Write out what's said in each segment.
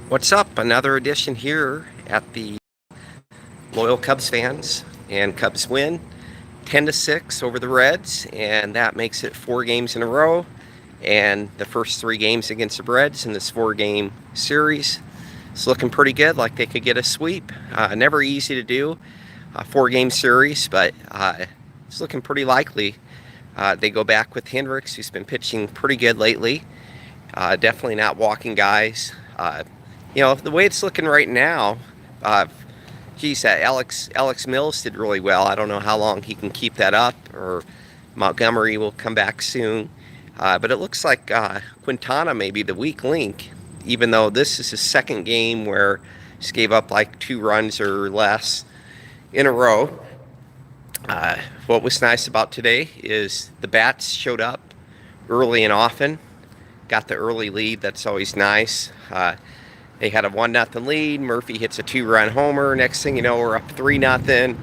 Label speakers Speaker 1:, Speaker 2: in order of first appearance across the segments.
Speaker 1: What's up? Another edition here at the Loyal Cubs fans, and Cubs win 10-6 over the Reds, and that makes it 4 games in a row. And the first 3 games against the Reds in this 4-game series, it's looking pretty good, like they could get a sweep. Never easy to do a 4-game series, but it's looking pretty likely. They go back with Hendricks, who's been pitching pretty good lately. Definitely not walking guys. The way it's looking right now, Alex Mills did really well. I don't know how long he can keep that up, or Montgomery will come back soon. But it looks like Quintana may be the weak link, even though this is his second game where he gave up like 2 runs or less in a row. What was nice about today is the bats showed up early and often. Got the early lead. That's always nice. They had a 1-0 lead. Murphy hits a 2-run homer. Next thing you know, we're up 3-0.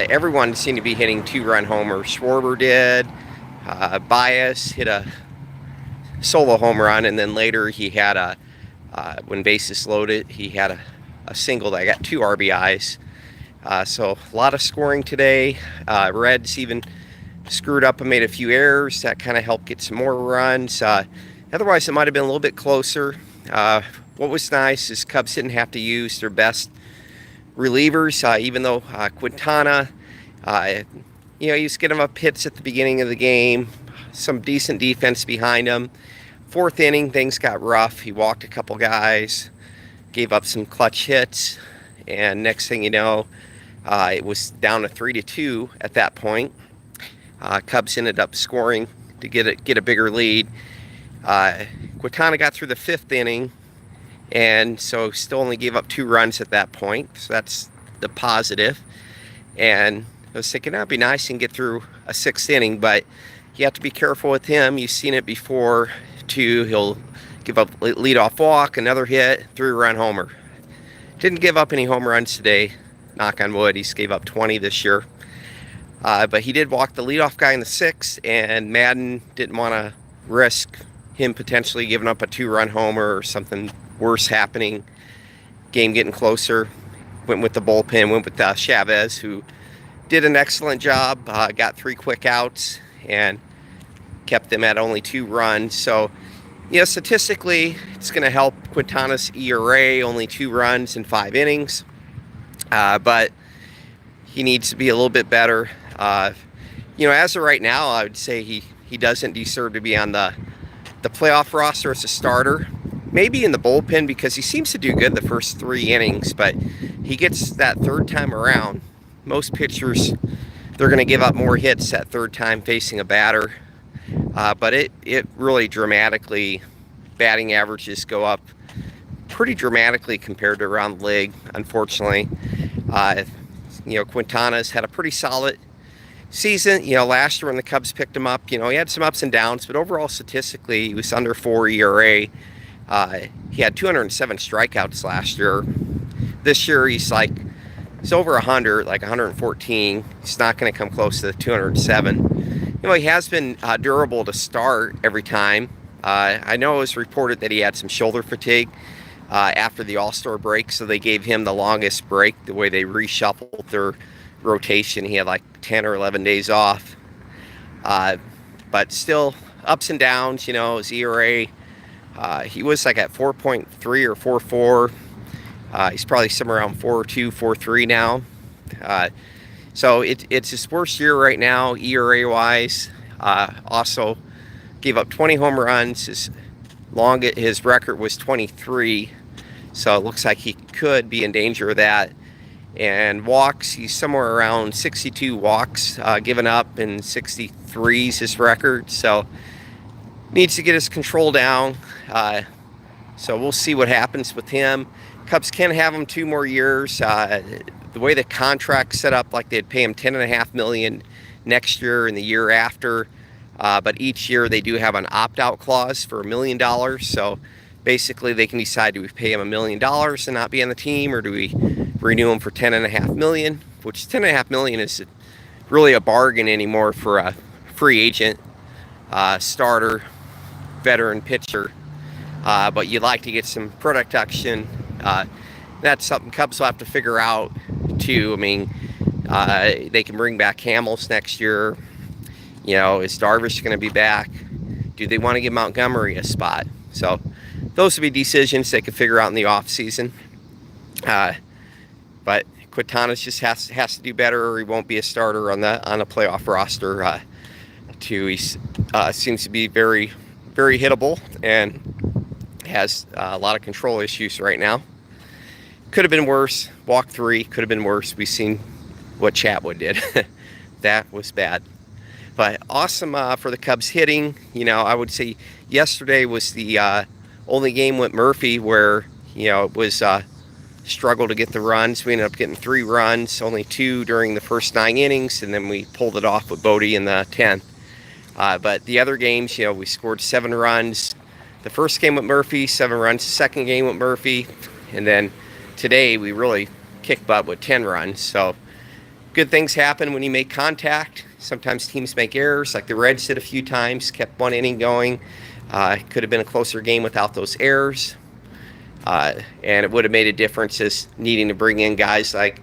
Speaker 1: Everyone seemed to be hitting 2-run homers. Schwarber did. Baez hit a solo home run, and then later he had when bases loaded, he had a single that got 2 RBIs. So a lot of scoring today. Reds even screwed up and made a few errors. That kind of helped get some more runs. Otherwise, it might have been a little bit closer. What was nice is Cubs didn't have to use their best relievers, even though Quintana, he was getting up hits at the beginning of the game, some decent defense behind him. 4th inning, things got rough. He walked a couple guys, gave up some clutch hits, and next thing you know, it was down to 3-2 at that point. Cubs ended up scoring to get a bigger lead. Quintana got through the 5th inning, and so still only gave up 2 runs at that point. So that's the positive. And I was thinking that'd be nice and get through a 6th inning, but you have to be careful with him. You've seen it before too. He'll give up a leadoff walk, another hit, 3-run homer. Didn't give up any home runs today. Knock on wood. He's gave up 20 this year. But he did walk the leadoff guy in the 6th, and Madden didn't want to risk him potentially giving up a 2-run homer or something worse happening. Game getting closer. Went with the bullpen, went with Chavez, who did an excellent job. Got 3 quick outs and kept them at only 2 runs. So, statistically, it's going to help Quintana's ERA, only 2 runs in 5 innings. But he needs to be a little bit better. As of right now, I would say he doesn't deserve to be on the playoff roster as a starter. Maybe in the bullpen, because he seems to do good the first 3 innings, but he gets that 3rd time around. Most pitchers, they're going to give up more hits that 3rd time facing a batter. But it really dramatically, batting averages go up pretty dramatically compared to around the league, unfortunately. Quintana's had a pretty solid season. Last year when the Cubs picked him up, he had some ups and downs, but overall statistically, he was under 4 ERA. He had 207 strikeouts last year. This year, he's over 100, like 114. He's not going to come close to the 207. He has been durable to start every time. I know it was reported that he had some shoulder fatigue after the All-Star break, so they gave him the longest break, the way they reshuffled their rotation. He had like 10 or 11 days off. But still, ups and downs, his ERA. He was like at 4.3 or 4.4. He's probably somewhere around 4.2, 4.3 now. So it's his worst year right now, ERA-wise. Also gave up 20 home runs. His record was 23. So it looks like he could be in danger of that. And walks, he's somewhere around 62 walks given up, and 63 is his record. So needs to get his control down. So we'll see what happens with him. Cubs can have him 2 more years. The way the contract's set up, like they'd pay him $10.5 million next year and the year after. But each year they do have an opt-out clause for $1 million. So basically they can decide, do we pay him $1 million and not be on the team, or do we renew him for $10.5 million? Which $10.5 million is really a bargain anymore for a free agent, starter, veteran pitcher. but you'd like to get some production. That's something Cubs will have to figure out too. I mean, they can bring back Hamels next year. You know, is Darvish going to be back? Do they want to give Montgomery a spot? So those would be decisions they could figure out in the off season. But Quintana just has to do better, or he won't be a starter on a playoff roster. He seems to be very, very hittable and has a lot of control issues right now. Could have been worse. Walk 3 could have been worse. We've seen what Chatwood did. That was bad. But awesome for the Cubs hitting. You know, I would say yesterday was the only game with Murphy where, you know, it was struggle to get the runs. We ended up getting 3 runs, only 2 during the first 9 innings, and then we pulled it off with Bodie in the 10th. But the other games, you know, we scored 7 runs. The first game with Murphy, 7 runs. The second game with Murphy, and then today we really kicked butt with 10 runs. So good things happen when you make contact. Sometimes teams make errors, like the Reds did a few times, kept 1 inning going. It could have been a closer game without those errors. And it would have made a difference as needing to bring in guys like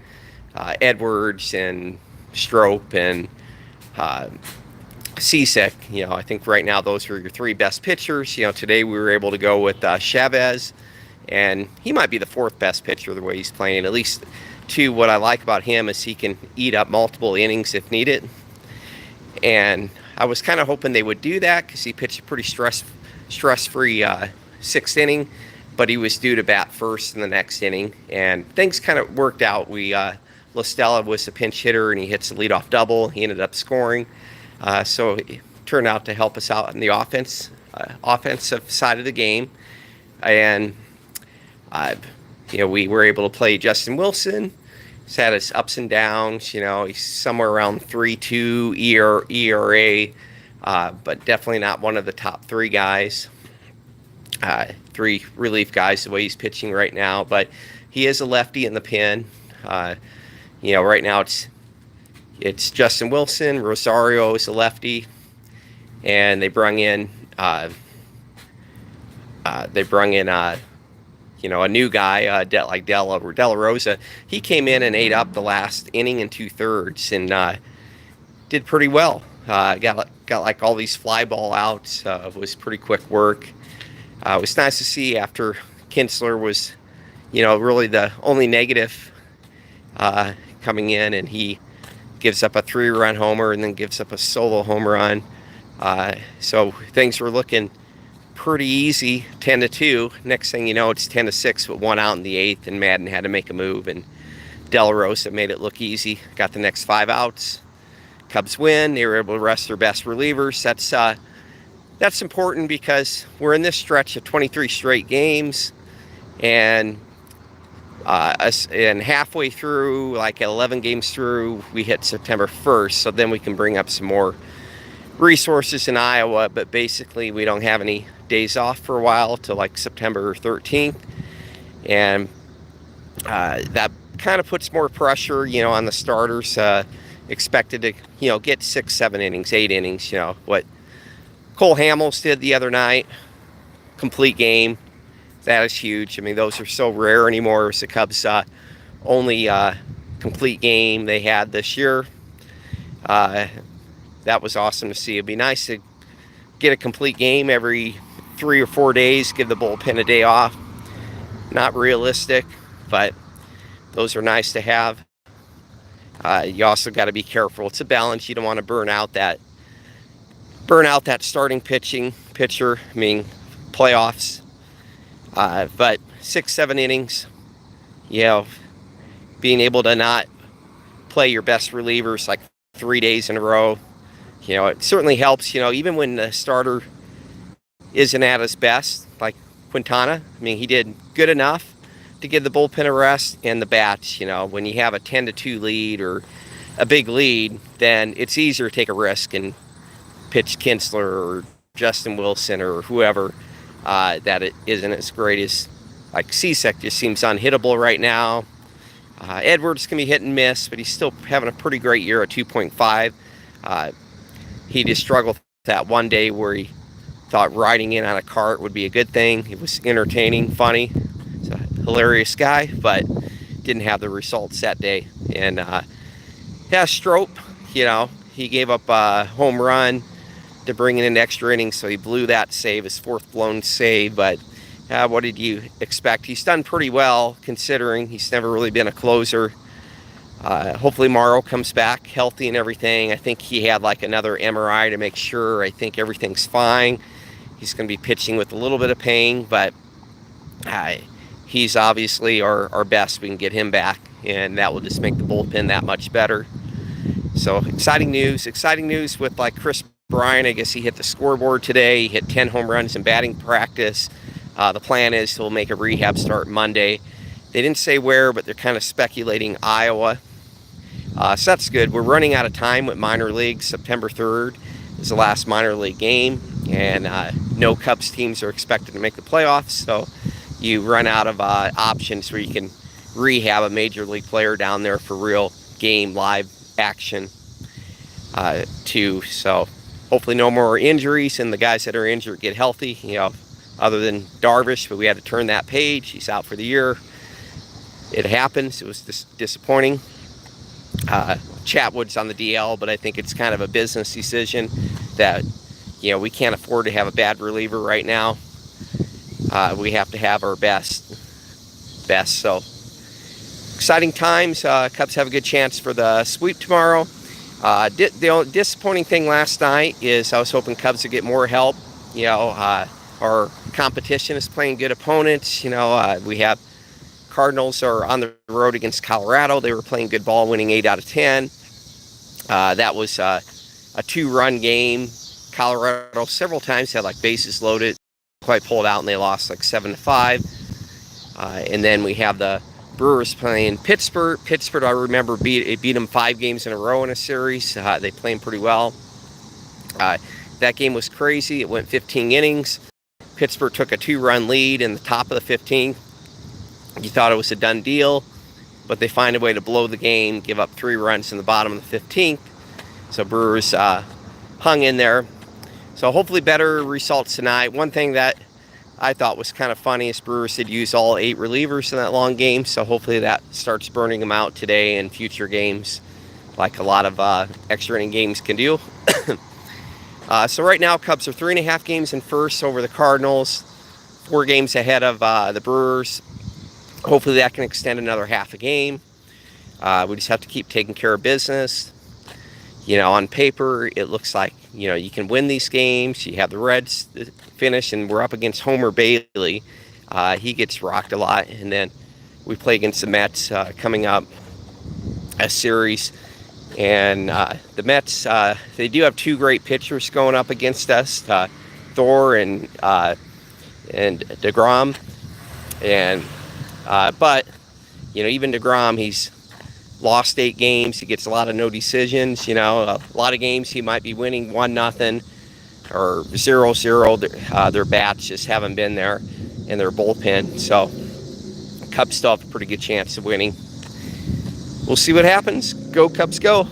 Speaker 1: Edwards and Strop and Cishek. You know, I think right now those are your 3 best pitchers. You know, today we were able to go with Chavez, and he might be the 4th best pitcher the way he's playing. At least, what I like about him is he can eat up multiple innings if needed. And I was kind of hoping they would do that because he pitched a pretty stress-free 6th inning, but he was due to bat first in the next inning, and things kind of worked out. La Stella was a pinch hitter, and he hits a leadoff double. He ended up scoring, so it turned out to help us out in the offensive side of the game. And you know, we were able to play Justin Wilson. He's had his ups and downs. You know, he's somewhere around 3.2 ERA, but definitely not one of the top 3 guys. 3 relief guys the way he's pitching right now, but he is a lefty in the pen. You know, right now it's Justin Wilson. Rosario is a lefty, and they brung in you know, a new guy, like De La Rosa. He came in and ate up the last inning and 2/3 and did pretty well. Got like all these fly ball outs. Was pretty quick work. It was nice to see after Kinsler was, you know, really the only negative coming in, and he gives up a 3-run homer and then gives up a solo home run. So things were looking pretty easy, 10-2. Next thing you know, it's 10-6 with 1 out in the 8th, and Madden had to make a move, and De La Rosa made it look easy. Got the next 5 outs. Cubs win. They were able to rest their best relievers. That's important because we're in this stretch of 23 straight games, and halfway through, like 11 games through, we hit September 1st, so then we can bring up some more resources in Iowa, but basically we don't have any days off for a while till like September 13th, and that kind of puts more pressure, you know, on the starters. Expected to, you know, get 6, 7 innings, 8 innings, you know, what Cole Hamels did the other night, complete game. That is huge. I mean, those are so rare anymore. It was the Cubs' only complete game they had this year. That was awesome to see. It'd be nice to get a complete game every 3 or 4 days, give the bullpen a day off. Not realistic, but those are nice to have. You also got to be careful. It's a balance. You don't want to burn out that starting pitcher. I mean, playoffs. But 6, 7 innings, you know, being able to not play your best relievers like 3 days in a row, you know, it certainly helps. You know, even when the starter isn't at his best, like Quintana, I mean, he did good enough to give the bullpen a rest, and the bats, you know, when you have a 10-2 lead or a big lead, then it's easier to take a risk and pitch Kinsler or Justin Wilson or whoever that it isn't as great as, like Cishek just seems unhittable right now. Edwards can be hit and miss, but he's still having a pretty great year at 2.5. He just struggled that one day where he Thought riding in on a cart would be a good thing. It was entertaining, funny. He's a hilarious guy, but didn't have the results that day. And yeah, Strop, he gave up a home run to bring in an extra inning, so he blew that save, his fourth blown save. But what did you expect? He's done pretty well considering he's never really been a closer. Hopefully Morrow comes back healthy and everything. I think he had like another MRI to make sure. I think everything's fine. He's going to be pitching with a little bit of pain, but he's obviously our best. We can get him back, and that will just make the bullpen that much better. So exciting news with like Chris Bryant. I guess he hit the scoreboard today. He hit 10 home runs in batting practice. The plan is he'll make a rehab start Monday. They didn't say where, but they're kind of speculating Iowa. So that's good. We're running out of time with minor leagues. September 3rd is the last minor league game, and no Cubs teams are expected to make the playoffs. So you run out of options where you can rehab a major league player down there for real game live action too. So hopefully no more injuries, and the guys that are injured get healthy, other than Darvish, but we had to turn that page. He's out for the year. It happens. It was disappointing. Chatwood's on the DL, but I think it's kind of a business decision that, we can't afford to have a bad reliever right now. We have to have our best. So exciting times. Cubs have a good chance for the sweep tomorrow. The disappointing thing last night is I was hoping Cubs would get more help. Our competition is playing good opponents. We have Cardinals are on the road against Colorado. They were playing good ball, winning 8 out of 10. That was a 2-run game. Colorado several times had like bases loaded, quite pulled out, and they lost like 7-5. And then we have the Brewers playing Pittsburgh. Pittsburgh, I remember, beat them 5 games in a row in a series. They played pretty well. That game was crazy. It went 15 innings. Pittsburgh took a 2-run lead in the top of the 15th. You thought it was a done deal, but they find a way to blow the game, give up 3 runs in the bottom of the 15th. So Brewers hung in there. So hopefully better results tonight. One thing that I thought was kind of funny is Brewers did use all 8 relievers in that long game, so hopefully that starts burning them out today and future games, like a lot of extra inning games can do. So right now, Cubs are 3.5 games in first over the Cardinals, 4 games ahead of the Brewers. Hopefully that can extend another half a game. We just have to keep taking care of business. On paper, it looks like, you can win these games. You have the Reds finish, and we're up against Homer Bailey. He gets rocked a lot. And then we play against the Mets coming up a series. And the Mets, they do have 2 great pitchers going up against us, Thor and DeGrom. And but even DeGrom, he's lost 8 games. He gets a lot of no decisions. A lot of games he might be winning 1-0 or 0-0. Their bats just haven't been there in their bullpen. So Cubs still have a pretty good chance of winning. We'll see what happens. Go Cubs, go.